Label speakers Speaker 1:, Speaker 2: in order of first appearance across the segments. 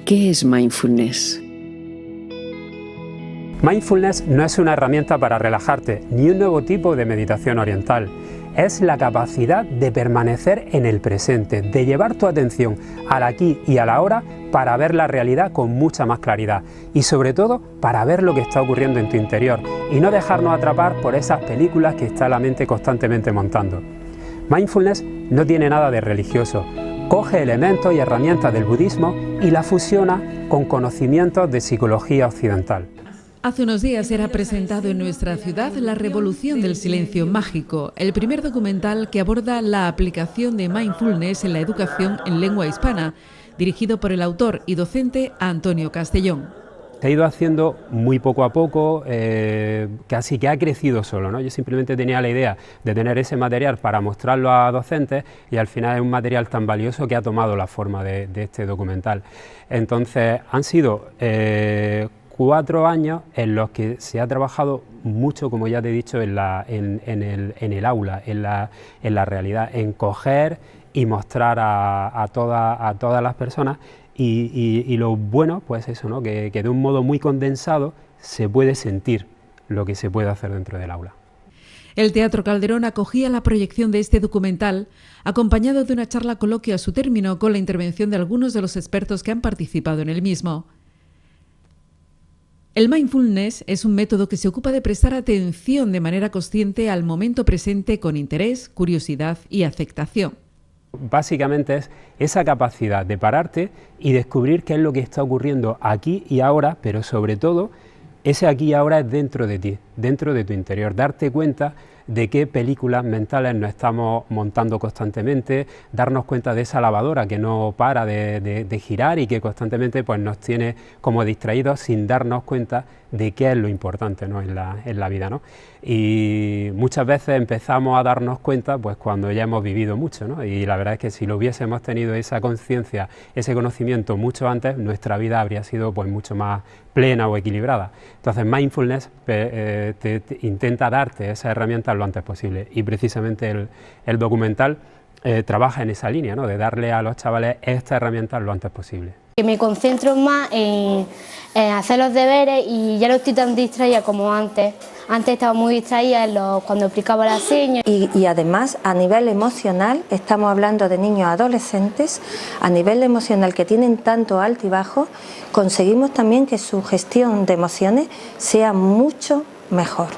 Speaker 1: ¿Qué es mindfulness?
Speaker 2: Mindfulness no es una herramienta para relajarte, ni un nuevo tipo de meditación oriental. Es la capacidad de permanecer en el presente, de llevar tu atención al aquí y a la ahora para ver la realidad con mucha más claridad y sobre todo para ver lo que está ocurriendo en tu interior y no dejarnos atrapar por esas películas que está la mente constantemente montando. Mindfulness no tiene nada de religioso. Coge elementos y herramientas del budismo y la fusiona con conocimientos de psicología occidental.
Speaker 3: Hace unos días era presentado en nuestra ciudad La Revolución del Silencio Mágico, el primer documental que aborda la aplicación de mindfulness en la educación en lengua hispana, dirigido por el autor y docente Antonio Castellón.
Speaker 2: Se ha ido haciendo muy poco a poco, casi que ha crecido solo, ¿no? Yo simplemente tenía la idea de tener ese material para mostrarlo a docentes y al final es un material tan valioso que ha tomado la forma de este documental. Entonces han sido 4 años en los que se ha trabajado mucho, como ya te he dicho, en el aula, en la realidad, en coger y mostrar a todas las personas y lo bueno, pues eso, ¿no? que de un modo muy condensado se puede sentir lo que se puede hacer dentro del aula.
Speaker 3: El Teatro Calderón acogía la proyección de este documental, acompañado de una charla coloquio a su término con la intervención de algunos de los expertos que han participado en el mismo. El mindfulness es un método que se ocupa de prestar atención de manera consciente al momento presente con interés, curiosidad y aceptación.
Speaker 2: Básicamente es esa capacidad de pararte y descubrir qué es lo que está ocurriendo aquí y ahora, pero sobre todo ese aquí y ahora es dentro de ti, dentro de tu interior, darte cuenta de qué películas mentales nos estamos montando constantemente, darnos cuenta de esa lavadora que no para de girar y que constantemente pues, nos tiene como distraídos sin darnos cuenta de qué es lo importante, ¿no? en la vida, ¿no? Y muchas veces empezamos a darnos cuenta pues, cuando ya hemos vivido mucho, ¿no? Y la verdad es que si lo hubiésemos tenido esa conciencia, ese conocimiento mucho antes, nuestra vida habría sido pues, mucho más plena o equilibrada. Entonces mindfulness te intenta darte esa herramienta lo antes posible y precisamente el documental trabaja en esa línea, ¿no? De darle a los chavales esta herramienta lo antes posible.
Speaker 4: Que me concentro más en hacer los deberes y ya no estoy tan distraída como antes. Antes estaba muy distraída cuando explicaba las señas.
Speaker 5: Y además a nivel emocional, estamos hablando de niños adolescentes, a nivel emocional que tienen tanto alto y bajo, conseguimos también que su gestión de emociones sea mucho mejor.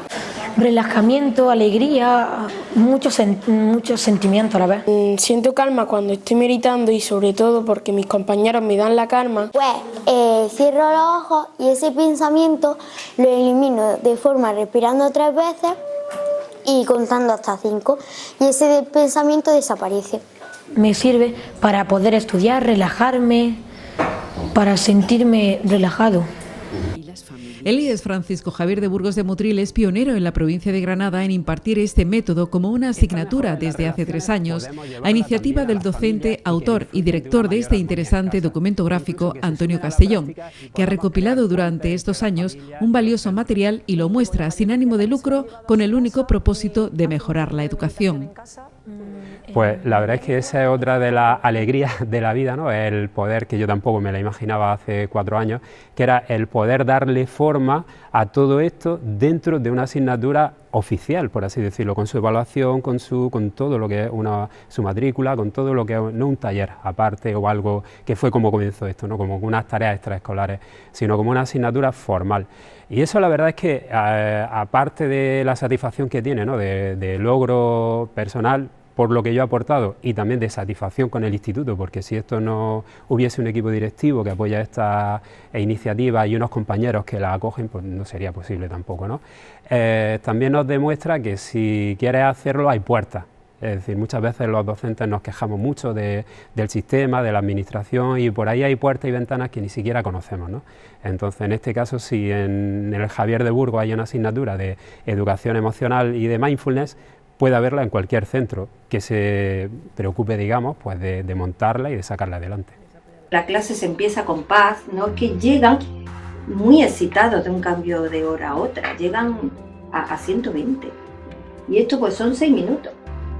Speaker 6: Relajamiento, alegría, muchos sentimientos a la vez.
Speaker 7: Siento calma cuando estoy meditando y sobre todo porque mis compañeros me dan la calma.
Speaker 8: Pues cierro los ojos y ese pensamiento lo elimino de forma respirando 3 veces y contando hasta 5 y ese pensamiento desaparece.
Speaker 6: Me sirve para poder estudiar, relajarme, para sentirme relajado.
Speaker 3: El IES Francisco Javier de Burgos de Motril es pionero en la provincia de Granada en impartir este método como una asignatura desde hace 3 años, a iniciativa del docente, autor y director de este interesante documento gráfico, Antonio Castellón, que ha recopilado durante estos años un valioso material y lo muestra sin ánimo de lucro con el único propósito de mejorar la educación.
Speaker 2: Pues la verdad es que esa es otra de las alegrías de la vida, ¿no? El poder, que yo tampoco me la imaginaba hace 4 años, que era el poder darle forma a todo esto dentro de una asignatura oficial, por así decirlo, con su evaluación, con todo lo que es su matrícula, con todo lo que es, no un taller aparte o algo que fue como comenzó esto, no como unas tareas extraescolares, sino como una asignatura formal. Y eso la verdad es que, aparte de la satisfacción que tiene, ¿no? de logro personal, por lo que yo he aportado y también de satisfacción con el instituto, porque si esto no hubiese un equipo directivo que apoya esta iniciativa y unos compañeros que la acogen, pues no sería posible tampoco, ¿no? También nos demuestra que si quieres hacerlo hay puertas. Es decir, muchas veces los docentes nos quejamos mucho del sistema, de la administración y por ahí hay puertas y ventanas que ni siquiera conocemos, ¿no? Entonces, en este caso, si en el Javier de Burgos hay una asignatura de educación emocional y de mindfulness, puede haberla en cualquier centro que se preocupe, digamos, pues de montarla y de sacarla adelante.
Speaker 9: La clase se empieza con paz, no es que llegan muy excitados de un cambio de hora a otra, llegan a 120. Y esto pues son 6 minutos,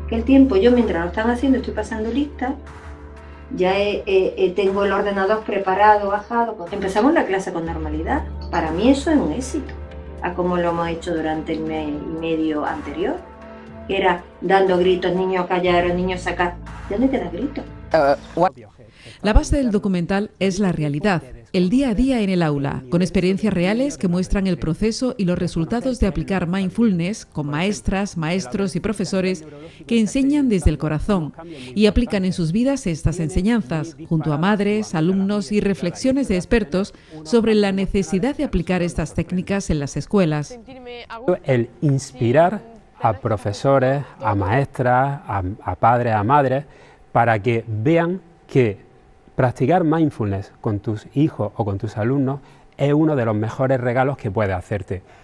Speaker 9: que el tiempo yo mientras lo están haciendo estoy pasando lista ya tengo el ordenador preparado, bajado. Empezamos la clase con normalidad. Para mí eso es un éxito, a como lo hemos hecho durante el mes y medio anterior, que era dando gritos, niños callaros, niños sacar. ¿De dónde te da gritos?
Speaker 3: La base del documental es la realidad, el día a día en el aula, con experiencias reales que muestran el proceso y los resultados de aplicar mindfulness con maestras, maestros y profesores que enseñan desde el corazón y aplican en sus vidas estas enseñanzas, junto a madres, alumnos y reflexiones de expertos sobre la necesidad de aplicar estas técnicas en las escuelas.
Speaker 2: El inspirar a profesores, a maestras, a padres, a madres, para que vean que practicar mindfulness con tus hijos o con tus alumnos es uno de los mejores regalos que puedes hacerle.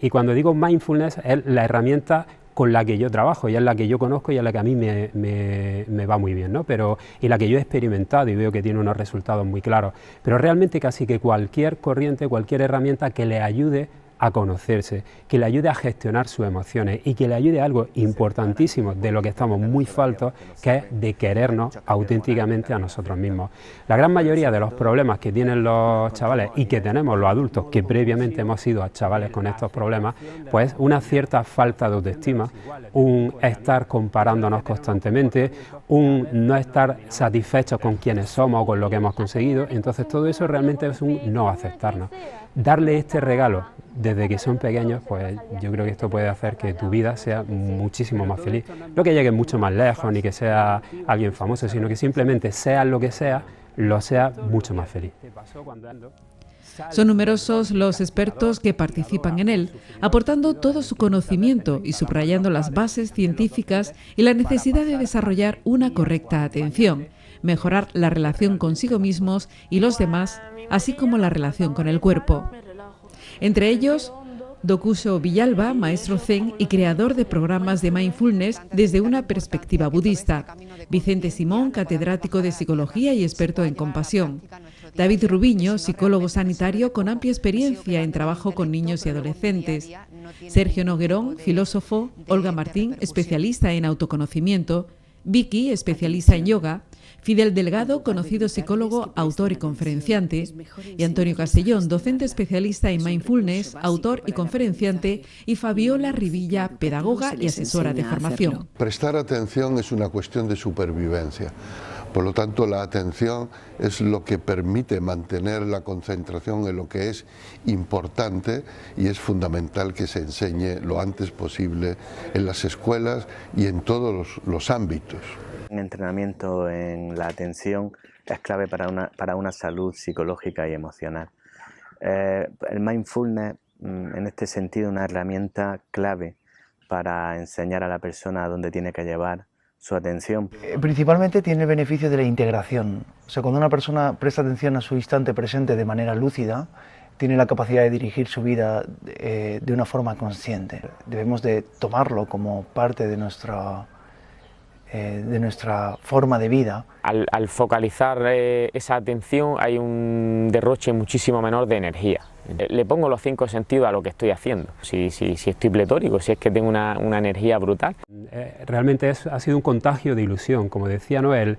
Speaker 2: Y cuando digo mindfulness es la herramienta con la que yo trabajo y es la que yo conozco y es la que a mí me va muy bien, ¿no? Y la que yo he experimentado y veo que tiene unos resultados muy claros. Pero realmente casi que cualquier corriente, cualquier herramienta que le ayude a conocerse, que le ayude a gestionar sus emociones y que le ayude a algo importantísimo de lo que estamos muy faltos, que es de querernos auténticamente a nosotros mismos. La gran mayoría de los problemas que tienen los chavales y que tenemos los adultos, que previamente hemos sido chavales con estos problemas, pues una cierta falta de autoestima, un estar comparándonos constantemente, un no estar satisfechos con quienes somos o con lo que hemos conseguido. Entonces todo eso realmente es un no aceptarnos. Darle este regalo desde que son pequeños, pues yo creo que esto puede hacer que tu vida sea muchísimo más feliz. No que llegues mucho más lejos, ni que sea alguien famoso, sino que simplemente seas lo que sea, lo seas mucho más feliz.
Speaker 3: Son numerosos los expertos que participan en él, aportando todo su conocimiento y subrayando las bases científicas y la necesidad de desarrollar una correcta atención, mejorar la relación consigo mismos y los demás, así como la relación con el cuerpo. Entre ellos, Dokuso Villalba, maestro zen y creador de programas de mindfulness desde una perspectiva budista. Vicente Simón, catedrático de psicología y experto en compasión. David Rubiño, psicólogo sanitario con amplia experiencia en trabajo con niños y adolescentes. Sergio Noguerón, filósofo. Olga Martín, especialista en autoconocimiento. Vicky, especialista en yoga. Fidel Delgado, conocido psicólogo, autor y conferenciante, y Antonio Castellón, docente especialista en mindfulness, autor y conferenciante, y Fabiola Rivilla, pedagoga y asesora de formación.
Speaker 1: Prestar atención es una cuestión de supervivencia. Por lo tanto, la atención es lo que permite mantener la concentración en lo que es importante y es fundamental que se enseñe lo antes posible en las escuelas y en todos los ámbitos.
Speaker 10: Un entrenamiento en la atención es clave para una salud psicológica y emocional. El mindfulness, en este sentido, es una herramienta clave para enseñar a la persona a dónde tiene que llevar su atención.
Speaker 11: Principalmente tiene el beneficio de la integración. O sea, cuando una persona presta atención a su instante presente de manera lúcida, tiene la capacidad de dirigir su vida de una forma consciente. Debemos de tomarlo como parte de nuestra forma de vida.
Speaker 12: Al focalizar esa atención hay un derroche muchísimo menor de energía. Le pongo los 5 sentidos a lo que estoy haciendo, si estoy pletórico, si es que tengo una energía brutal.
Speaker 2: Realmente ha sido un contagio de ilusión, como decía, ¿no? El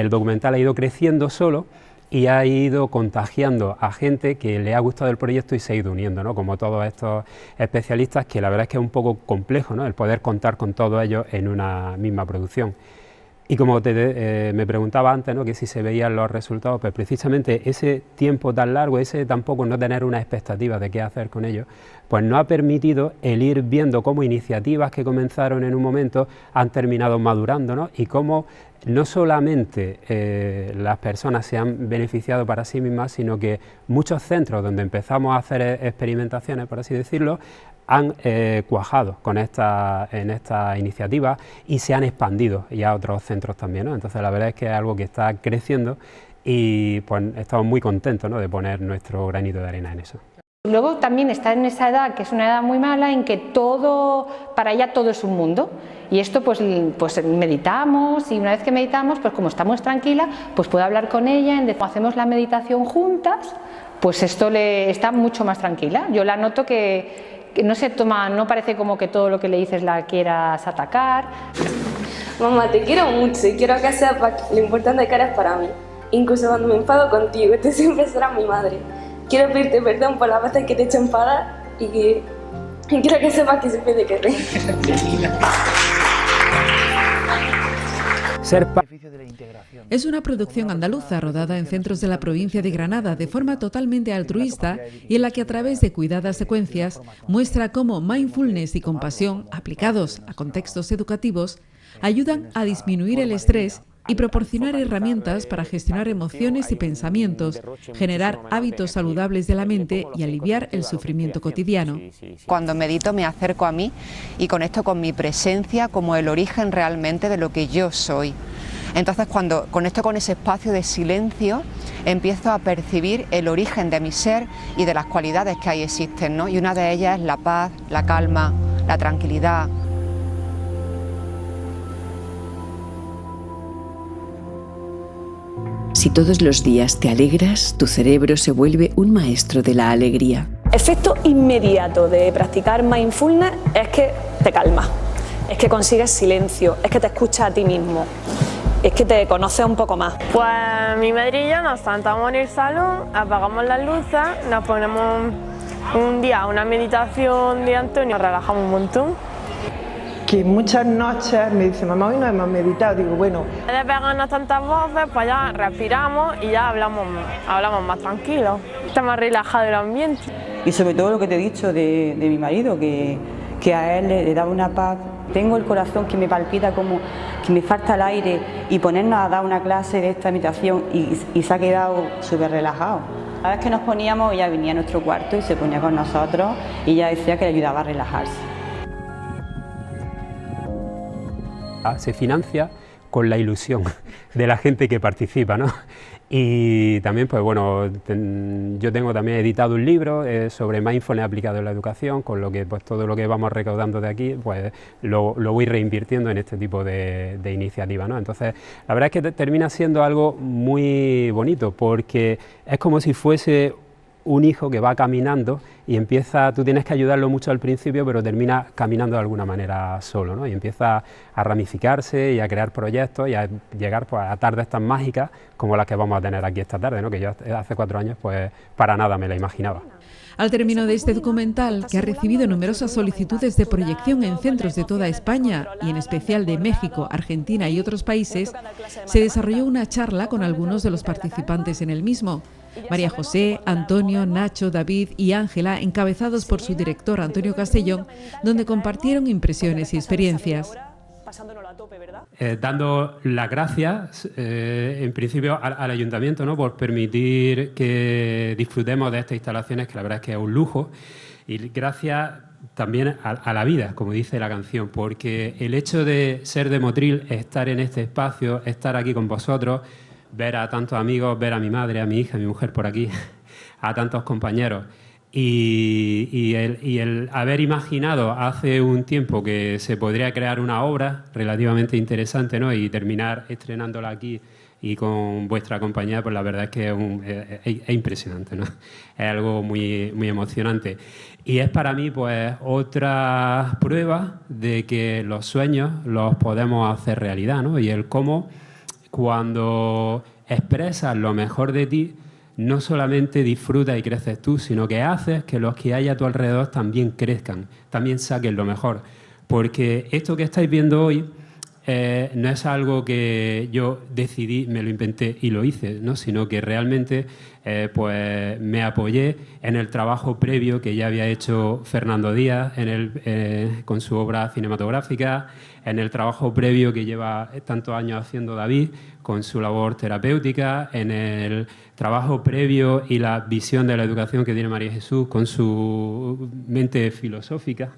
Speaker 2: documental ha ido creciendo solo y ha ido contagiando a gente que le ha gustado el proyecto y se ha ido uniendo, ¿no? Como todos estos especialistas, que la verdad es que es un poco complejo, ¿no? El poder contar con todos ellos en una misma producción. Y como me preguntaba antes, ¿no? Que si se veían los resultados, pues precisamente ese tiempo tan largo, ese tampoco no tener una expectativa de qué hacer con ellos, pues nos ha permitido el ir viendo cómo iniciativas que comenzaron en un momento han terminado madurando, ¿no? Y cómo no solamente las personas se han beneficiado para sí mismas, sino que muchos centros donde empezamos a hacer experimentaciones, por así decirlo, han cuajado en esta iniciativa y se han expandido ya a otros centros también, ¿no? Entonces la verdad es que es algo que está creciendo y pues estamos muy contentos, ¿no? De poner nuestro granito de arena en eso.
Speaker 13: Luego también está en esa edad, que es una edad muy mala, en que para ella todo es un mundo. Y esto pues meditamos, y una vez que meditamos, pues como estamos tranquilas, pues puedo hablar con ella, hacemos la meditación juntas, pues esto está mucho más tranquila. Yo la noto que no se toma, no parece como que todo lo que le dices la quieras atacar.
Speaker 7: Mamá, te quiero mucho y quiero que sepas lo importante que eres para mí. Incluso cuando me enfado contigo, tú siempre serás mi madre. Quiero pedirte perdón por las veces que te he hecho enfadar y quiero que sepas que siempre te querré.
Speaker 3: Es una producción andaluza rodada en centros de la provincia de Granada de forma totalmente altruista y en la que a través de cuidadas secuencias muestra cómo mindfulness y compasión aplicados a contextos educativos ayudan a disminuir el estrés y proporcionar herramientas para gestionar emociones y pensamientos, generar hábitos saludables de la mente y aliviar el sufrimiento cotidiano.
Speaker 14: Cuando medito me acerco a mí y conecto con mi presencia como el origen realmente de lo que yo soy. Entonces cuando conecto con ese espacio de silencio empiezo a percibir el origen de mi ser y de las cualidades que ahí existen, ¿no? Y una de ellas es la paz, la calma, la tranquilidad.
Speaker 15: Si todos los días te alegras, tu cerebro se vuelve un maestro de la alegría.
Speaker 16: Efecto inmediato de practicar mindfulness es que te calmas, es que consigues silencio, es que te escuchas a ti mismo, es que te conoces un poco más.
Speaker 17: Pues mi madre y yo nos sentamos en el salón, apagamos las luces, nos ponemos un día una meditación de Antonio, nos relajamos un montón.
Speaker 18: Que muchas noches me dice, mamá, hoy no hemos meditado. Digo, bueno.
Speaker 17: En vez de pegarnos tantas voces, pues ya respiramos y ya hablamos más tranquilos. Está más relajado el ambiente.
Speaker 19: Y sobre todo lo que te he dicho de mi marido, que a él le daba una paz. Tengo el corazón que me palpita como que me falta el aire y ponernos a dar una clase de esta meditación y se ha quedado súper relajado. A veces que nos poníamos, ella venía a nuestro cuarto y se ponía con nosotros y ella decía que le ayudaba a relajarse.
Speaker 2: Se financia con la ilusión de la gente que participa, ¿no? Y también, pues bueno, yo tengo también editado un libro sobre mindfulness aplicado en la educación, con lo que pues todo lo que vamos recaudando de aquí, pues lo voy reinvirtiendo en este tipo de iniciativas, ¿no? Entonces, la verdad es que termina siendo algo muy bonito, porque es como si fuese un hijo que va caminando y empieza, tú tienes que ayudarlo mucho al principio, pero termina caminando de alguna manera solo, ¿no? Y empieza a ramificarse y a crear proyectos y a llegar pues, a tardes tan mágicas como las que vamos a tener aquí esta tarde, ¿no? Que yo hace 4 años pues para nada me la imaginaba.
Speaker 3: Al término de este documental, que ha recibido numerosas solicitudes de proyección en centros de toda España y en especial de México, Argentina y otros países, se desarrolló una charla con algunos de los participantes en el mismo. María José, Antonio, Nacho, David y Ángela, encabezados por su director Antonio Castellón, donde compartieron impresiones y experiencias.
Speaker 2: Dando las gracias, en principio, al Ayuntamiento, ¿no? Por permitir que disfrutemos de estas instalaciones, que la verdad es que es un lujo, y gracias también a la vida, como dice la canción, porque el hecho de ser de Motril, estar en este espacio, estar aquí con vosotros, ver a tantos amigos, ver a mi madre, a mi hija, a mi mujer por aquí, a tantos compañeros, y el haber imaginado hace un tiempo que se podría crear una obra relativamente interesante, ¿no? Y terminar estrenándola aquí y con vuestra compañía, pues la verdad es que es impresionante, ¿no? Es algo muy, muy emocionante. Y es para mí pues otra prueba de que los sueños los podemos hacer realidad, ¿no? Y el cómo cuando expresas lo mejor de ti, no solamente disfrutas y creces tú, sino que haces que los que hay a tu alrededor también crezcan, también saquen lo mejor. Porque esto que estáis viendo hoy no es algo que yo decidí, me lo inventé y lo hice, ¿no? Sino que realmente pues me apoyé en el trabajo previo que ya había hecho Fernando Díaz con su obra cinematográfica, en el trabajo previo que lleva tantos años haciendo David con su labor terapéutica, en el trabajo previo y la visión de la educación que tiene María Jesús con su mente filosófica,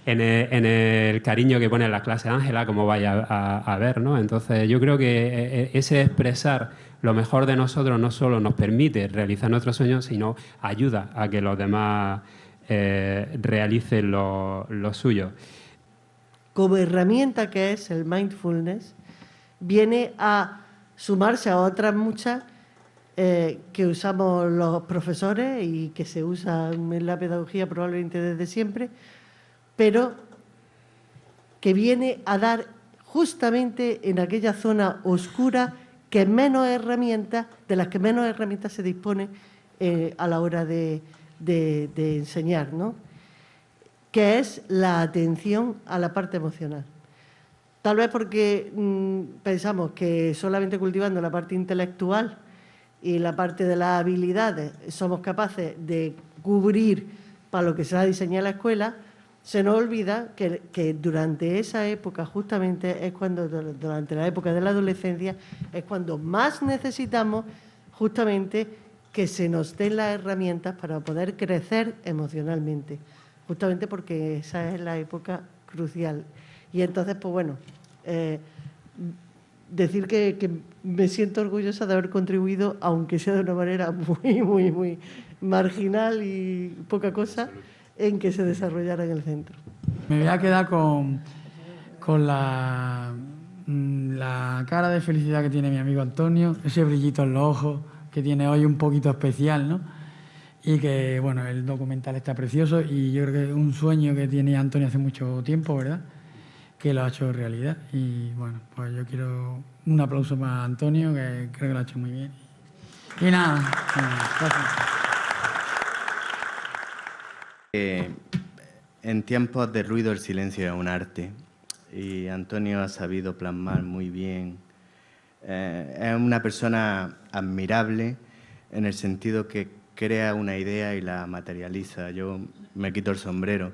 Speaker 2: en el cariño que pone en las clases Ángela, como vaya a ver, ¿no? Entonces yo creo que ese expresar lo mejor de nosotros no solo nos permite realizar nuestros sueños, sino ayuda a que los demás realicen lo suyo.
Speaker 20: Como herramienta que es el mindfulness, viene a sumarse a otras muchas que usamos los profesores y que se usan en la pedagogía probablemente desde siempre, pero que viene a dar justamente en aquella zona oscura que menos herramientas, de las que menos herramientas se dispone a la hora de enseñar, ¿no? Que es la atención a la parte emocional. Tal vez porque pensamos que solamente cultivando la parte intelectual y la parte de las habilidades somos capaces de cubrir para lo que se ha diseñado en la escuela, se nos olvida que durante esa época, justamente es cuando, durante la época de la adolescencia, es cuando más necesitamos justamente que se nos den las herramientas para poder crecer emocionalmente, justamente porque esa es la época crucial. Y entonces, pues bueno, decir que me siento orgullosa de haber contribuido, aunque sea de una manera muy marginal y poca cosa, en que se desarrollara en el centro.
Speaker 21: Me voy a quedar con la cara de felicidad que tiene mi amigo Antonio, ese brillito en los ojos que tiene hoy un poquito especial, ¿no? Y que, bueno, el documental está precioso y yo creo que es un sueño que tiene Antonio hace mucho tiempo, ¿verdad?, que lo ha hecho realidad. Y, bueno, pues yo quiero un aplauso para Antonio, que creo que lo ha hecho muy bien. Y nada, gracias.
Speaker 10: En tiempos de ruido el silencio es un arte y Antonio ha sabido plasmar muy bien. Es una persona admirable en el sentido que crea una idea y la materializa. Yo me quito el sombrero.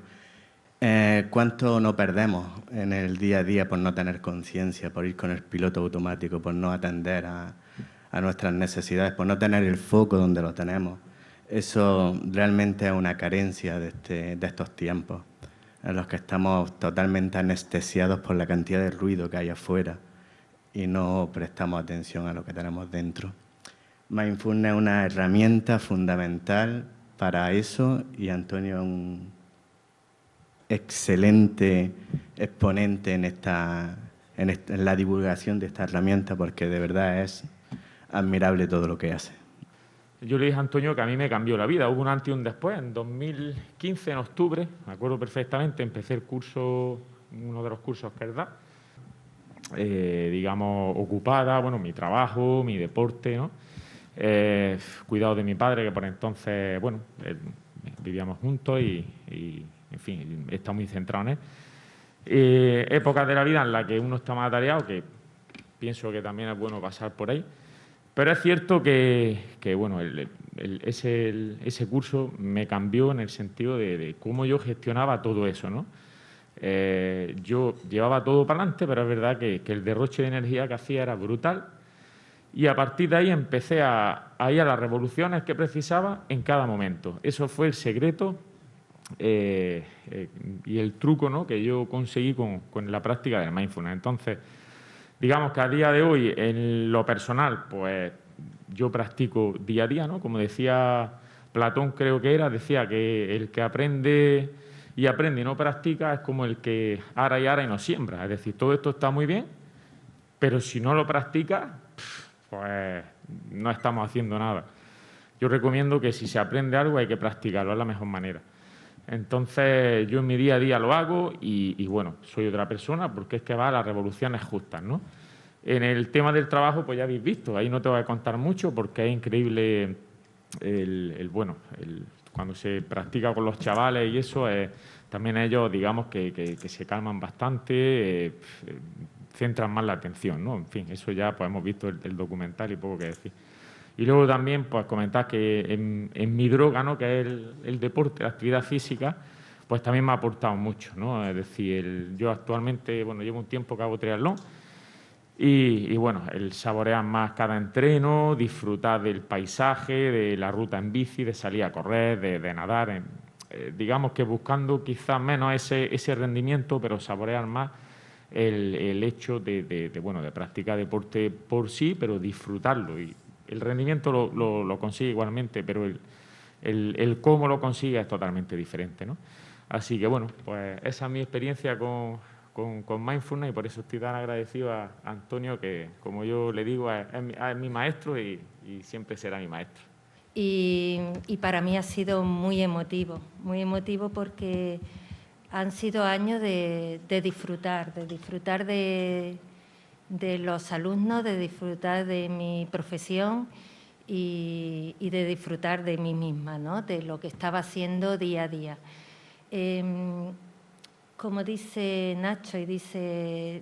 Speaker 10: ¿Cuánto no perdemos en el día a día por no tener conciencia, por ir con el piloto automático, por no atender a nuestras necesidades, por no tener el foco donde lo tenemos? Eso realmente es una carencia de estos tiempos, en los que estamos totalmente anestesiados por la cantidad de ruido que hay afuera y no prestamos atención a lo que tenemos dentro. Mindfulness es una herramienta fundamental para eso y Antonio es un excelente exponente en la divulgación de esta herramienta, porque de verdad es admirable todo lo que hace.
Speaker 12: Yo le dije a Antonio que a mí me cambió la vida, hubo un antes y un después. En 2015, en octubre, me acuerdo perfectamente, empecé el curso, uno de los cursos que él da, digamos, ocupada, bueno, mi trabajo, mi deporte, ¿no? Cuidado de mi padre, que por entonces, bueno, vivíamos juntos y en fin, he estado muy centrado en él. Épocas de la vida en las que uno está más atareado, que pienso que también es bueno pasar por ahí. Pero es cierto que bueno, ese curso me cambió en el sentido de cómo yo gestionaba todo eso, ¿no? Yo llevaba todo para adelante, pero es verdad que el derroche de energía que hacía era brutal. Y a partir de ahí empecé a ir a las revoluciones que precisaba en cada momento. Eso fue el secreto y el truco, ¿no?, que yo conseguí con la práctica del mindfulness. Entonces, digamos que a día de hoy, en lo personal, pues yo practico día a día, ¿no? Como decía Platón, creo que decía que el que aprende y no practica es como el que ara y no siembra. Es decir, todo esto está muy bien, pero si no lo practica, pues no estamos haciendo nada. Yo recomiendo que si se aprende algo hay que practicarlo, es la mejor manera. Entonces, yo en mi día a día lo hago y bueno, soy otra persona porque es que va a las revoluciones justas, ¿no? En el tema del trabajo, pues ya habéis visto, ahí no te voy a contar mucho porque es increíble cuando se practica con los chavales y eso, también ellos, digamos, que se calman bastante, centran más la atención, ¿no? En fin, eso ya pues hemos visto el documental y poco que decir. Y luego también pues comentar que en mi droga, ¿no?, que es el deporte, la actividad física, pues también me ha aportado mucho, ¿no? Es decir, yo actualmente, bueno, llevo un tiempo que hago triatlón y bueno, el saborear más cada entreno, disfrutar del paisaje, de la ruta en bici, de salir a correr, de nadar, digamos que buscando quizás menos ese rendimiento, pero saborear más el hecho de practicar deporte por sí, pero disfrutarlo. Y el rendimiento lo consigue igualmente, pero el cómo lo consigue es totalmente diferente, ¿no? Así que, bueno, pues esa es mi experiencia con Mindfulness y por eso estoy tan agradecido a Antonio, que, como yo le digo, es mi maestro y siempre será mi maestro.
Speaker 5: Y para mí ha sido muy emotivo porque han sido años de disfrutar de los alumnos, de disfrutar de mi profesión y de disfrutar de mí misma, ¿no? De lo que estaba haciendo día a día. Como dice Nacho y dice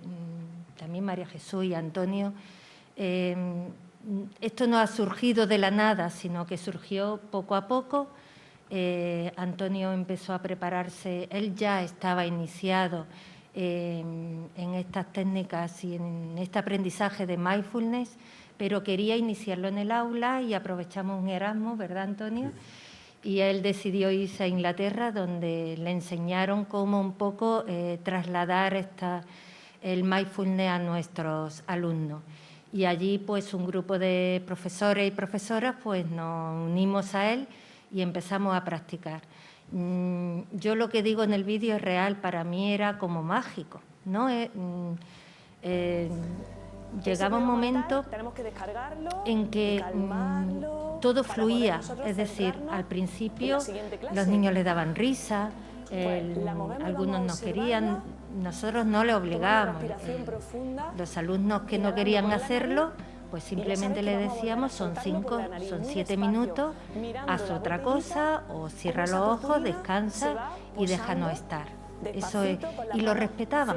Speaker 5: también María Jesús y Antonio, esto no ha surgido de la nada, sino que surgió poco a poco. Antonio empezó a prepararse, él ya estaba iniciado en estas técnicas y en este aprendizaje de mindfulness, pero quería iniciarlo en el aula y aprovechamos un Erasmus, ¿verdad, Antonio? Y él decidió irse a Inglaterra, donde le enseñaron cómo un poco trasladar el mindfulness a nuestros alumnos. Y allí, pues, un grupo de profesores y profesoras, pues, nos unimos a él y empezamos a practicar. Yo lo que digo en el vídeo es real, para mí era como mágico, ¿no? Llegaba un momento en que todo fluía, es decir, al principio los niños le daban risa, algunos no querían, nosotros no le obligábamos. Los alumnos que no querían hacerlo, pues simplemente le decíamos, son 7 minutos, haz otra cosa o cierra los ojos, descansa y déjanos estar. Eso es, y lo respetaban.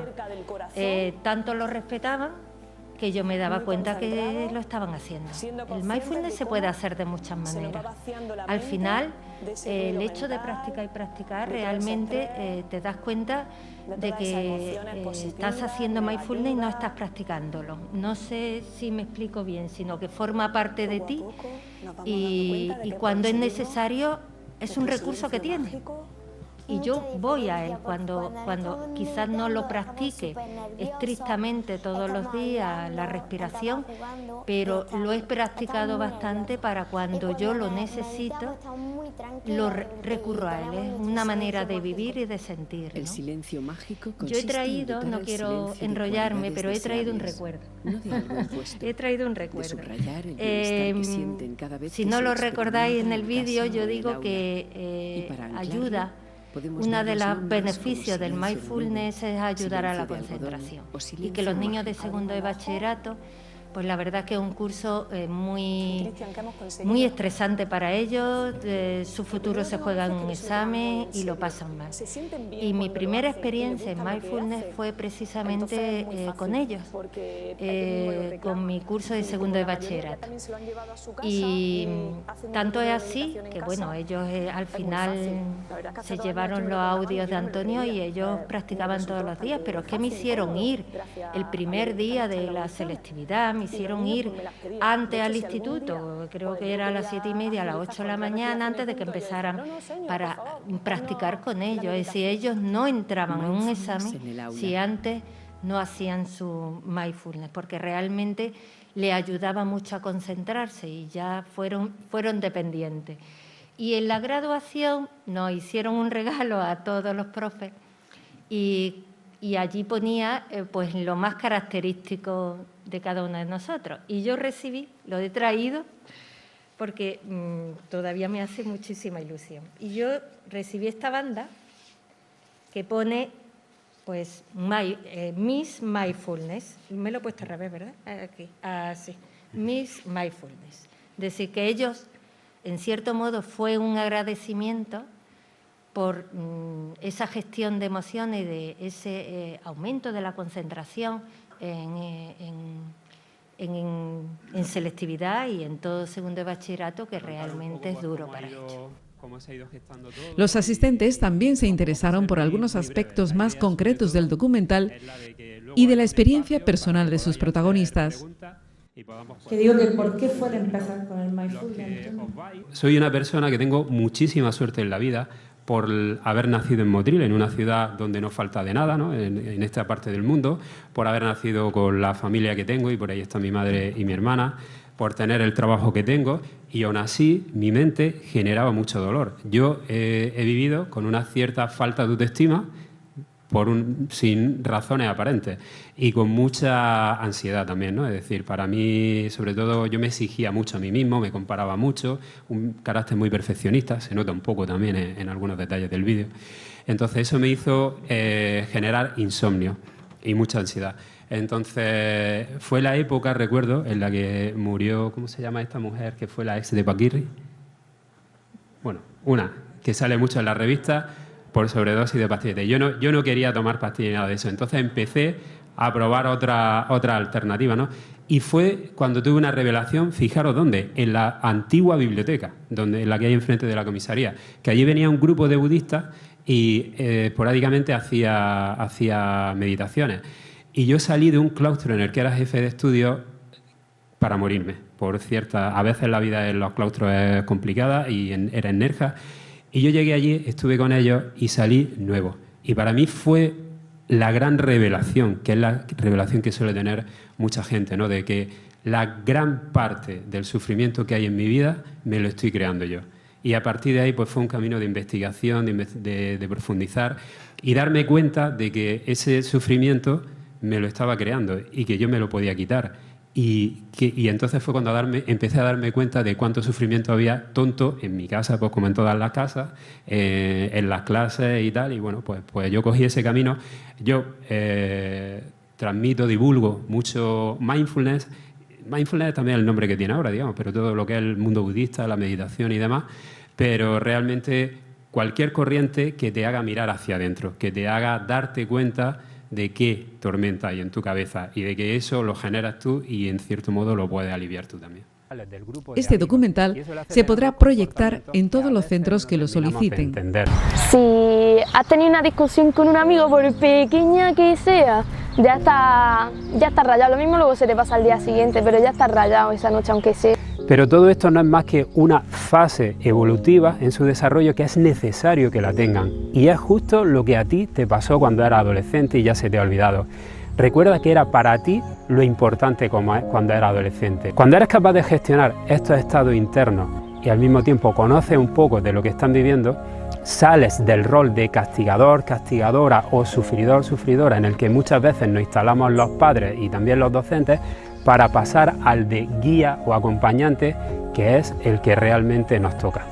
Speaker 5: Tanto lo respetaban que yo me daba cuenta que lo estaban haciendo. El mindfulness se puede hacer de muchas maneras. Al final, el hecho de practicar y practicar, realmente te das cuenta de que estás haciendo mindfulness y no estás practicándolo. No sé si me explico bien, sino que forma parte de ti y cuando es necesario es un recurso que tienes. Y yo voy a él cuando quizás no lo practique estrictamente todos los días, la respiración, pero lo he practicado bastante para cuando yo lo necesito, lo recurro a él. Es una manera de vivir y de sentir, ¿no?
Speaker 15: El silencio mágico.
Speaker 5: Yo he traído, no quiero enrollarme, pero he traído un recuerdo. He traído un recuerdo. Si no lo recordáis en el vídeo, yo digo que ayuda. Uno de los beneficios del mindfulness es ayudar a la concentración y que los niños de segundo de bachillerato, pues la verdad que es un curso muy estresante para ellos, su futuro se juega en un examen y lo pasan mal. Y mi primera experiencia en mindfulness fue precisamente con ellos, con mi curso de segundo de bachillerato. Y tanto es así que, bueno, ellos al final se llevaron los audios de Antonio y ellos practicaban todos los días, pero es que me hicieron ir el primer día de la selectividad, me hicieron ir antes al instituto, creo que era a las 7:30, a las 8 de la mañana, antes de que empezaran, para practicar con ellos. Es decir, ellos no entraban en un examen si antes no hacían su mindfulness, porque realmente le ayudaba mucho a concentrarse y ya fueron dependientes. Y en la graduación nos hicieron un regalo a todos los profes y allí ponía pues lo más característico de cada uno de nosotros. Y yo recibí, lo he traído porque todavía me hace muchísima ilusión. Y yo recibí esta banda que pone pues Miss Mindfulness. Me lo he puesto al revés, ¿verdad? Aquí, así, Miss Mindfulness. Es decir, que ellos, en cierto modo, fue un agradecimiento por esa gestión de emociones y de ese aumento de la concentración en selectividad y en todo segundo de bachillerato, que realmente es duro para ellos.
Speaker 3: Los asistentes también se interesaron por algunos aspectos más concretos del documental y de la experiencia personal de sus protagonistas.
Speaker 4: Que digo que ¿por qué fue empezar con el mindfulness?
Speaker 2: Soy una persona que tengo muchísima suerte en la vida por haber nacido en Motril, en una ciudad donde no falta de nada, ¿no? En esta parte del mundo, por haber nacido con la familia que tengo, y por ahí está mi madre y mi hermana, por tener el trabajo que tengo, y aún así mi mente generaba mucho dolor. Yo he vivido con una cierta falta de autoestima sin razones aparentes y con mucha ansiedad también, ¿no? Es decir, para mí, sobre todo, yo me exigía mucho a mí mismo, me comparaba mucho, un carácter muy perfeccionista, se nota un poco también en algunos detalles del vídeo. Entonces eso me hizo generar insomnio y mucha ansiedad. Entonces fue la época, recuerdo, en la que murió, ¿cómo se llama esta mujer que fue la ex de Paquirri? Bueno, una que sale mucho en la revista por sobredosis de pastillas. Yo no quería tomar pastillas ni nada de eso. Entonces empecé a probar otra alternativa, ¿no? Y fue cuando tuve una revelación, fijaros dónde, en la antigua biblioteca, en la que hay enfrente de la comisaría, que allí venía un grupo de budistas y esporádicamente hacía meditaciones. Y yo salí de un claustro en el que era jefe de estudio para morirme. A veces la vida en los claustros es complicada y era en Nerja. Y yo llegué allí, estuve con ellos y salí nuevo. Y para mí fue la gran revelación, que es la revelación que suele tener mucha gente, ¿no? De que la gran parte del sufrimiento que hay en mi vida me lo estoy creando yo. Y a partir de ahí pues fue un camino de investigación, de profundizar y darme cuenta de que ese sufrimiento me lo estaba creando y que yo me lo podía quitar. Y entonces fue cuando empecé a darme cuenta de cuánto sufrimiento había tonto en mi casa, pues como en todas las casas, en las clases y tal. Y bueno, pues yo cogí ese camino. Yo transmito, divulgo mucho mindfulness. Mindfulness es también el nombre que tiene ahora, digamos, pero todo lo que es el mundo budista, la meditación y demás. Pero realmente cualquier corriente que te haga mirar hacia adentro, que te haga darte cuenta de qué tormenta hay en tu cabeza y de que eso lo generas tú y en cierto modo lo puedes aliviar tú también.
Speaker 3: Este documental se podrá proyectar en todos los centros que lo soliciten.
Speaker 17: Si has tenido una discusión con un amigo, por pequeña que sea, ya está rayado. Lo mismo luego se te pasa al día siguiente, pero ya está rayado esa noche aunque sea.
Speaker 2: Pero todo esto no es más que una fase evolutiva en su desarrollo que es necesario que la tengan. Y es justo lo que a ti te pasó cuando eras adolescente y ya se te ha olvidado. Recuerda que era para ti lo importante cuando eras adolescente. Cuando eres capaz de gestionar estos estados internos y al mismo tiempo conoces un poco de lo que están viviendo, sales del rol de castigador, castigadora o sufridor, sufridora en el que muchas veces nos instalamos los padres y también los docentes, para pasar al de guía o acompañante, que es el que realmente nos toca.